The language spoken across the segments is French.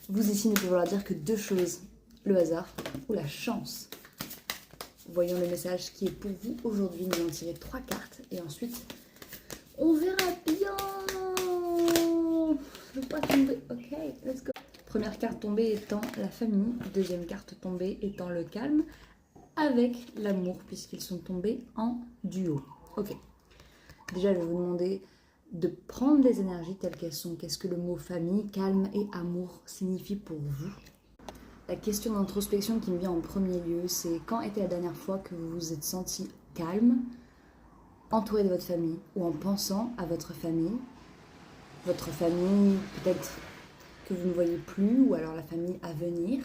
Vous ici ne peut vouloir dire que deux choses, le hasard ou la chance. Voyons le message qui est pour vous aujourd'hui. Nous allons tirer 3 cartes et ensuite on verra bien. Je veux pas tomber. Ok, let's go. Première carte tombée étant la famille, deuxième carte tombée étant le calme, avec l'amour puisqu'ils sont tombés en duo. Ok. Déjà, je vais vous demander de prendre les énergies telles qu'elles sont. Qu'est-ce que le mot famille, calme et amour signifie pour vous? La question d'introspection qui me vient en premier lieu, c'est quand était la dernière fois que vous vous êtes senti calme, entouré de votre famille, ou en pensant à votre famille peut-être que vous ne voyez plus, ou alors la famille à venir.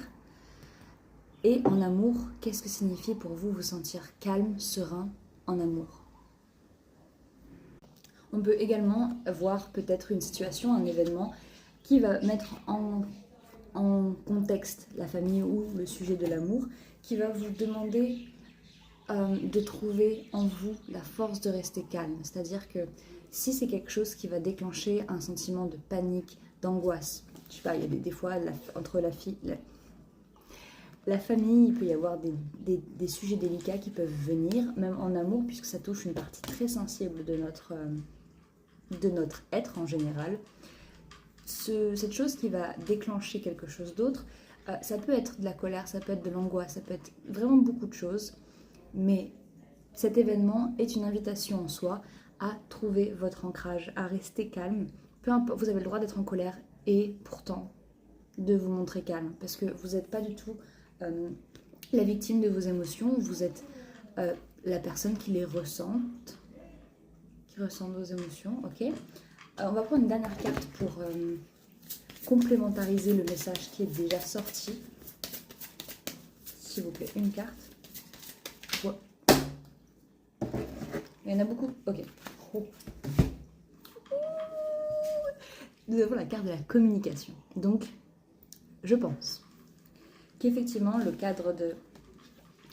Et en amour, qu'est-ce que signifie pour vous vous sentir calme, serein, en amour? On peut également voir peut-être une situation, un événement qui va mettre en contexte la famille ou le sujet de l'amour, qui va vous demander de trouver en vous la force de rester calme. C'est-à-dire que si c'est quelque chose qui va déclencher un sentiment de panique, d'angoisse, je sais pas, il y a des fois entre la famille, il peut y avoir des sujets délicats qui peuvent venir, même en amour, puisque ça touche une partie très sensible de notre être en général. Cette chose qui va déclencher quelque chose d'autre, ça peut être de la colère, ça peut être de l'angoisse, ça peut être vraiment beaucoup de choses, mais cet événement est une invitation en soi à trouver votre ancrage, à rester calme. Peu importe, vous avez le droit d'être en colère et pourtant de vous montrer calme, parce que vous n'êtes pas du tout la victime de vos émotions, vous êtes la personne qui les ressent, qui ressent vos émotions, ok. On va prendre une dernière carte pour complémentariser le message qui est déjà sorti. S'il vous plaît, une carte. Ouais. Il y en a beaucoup. Ok. Oh. Nous avons la carte de la communication. Donc, je pense qu'effectivement, le cadre de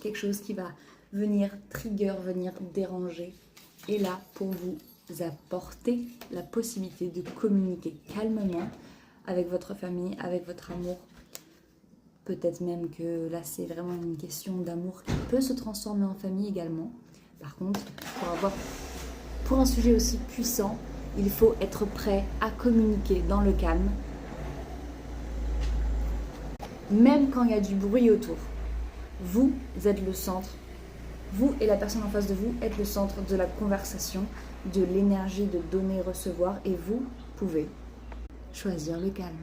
quelque chose qui va venir trigger, venir déranger, est là pour vous apporter la possibilité de communiquer calmement avec votre famille, avec votre amour. Peut-être même que là, c'est vraiment une question d'amour qui peut se transformer en famille également. Par contre, pour un sujet aussi puissant, il faut être prêt à communiquer dans le calme, même quand il y a du bruit autour. Vous êtes le centre. Vous et la personne en face de vous êtes le centre de la conversation, de l'énergie de donner et recevoir, et vous pouvez choisir le calme.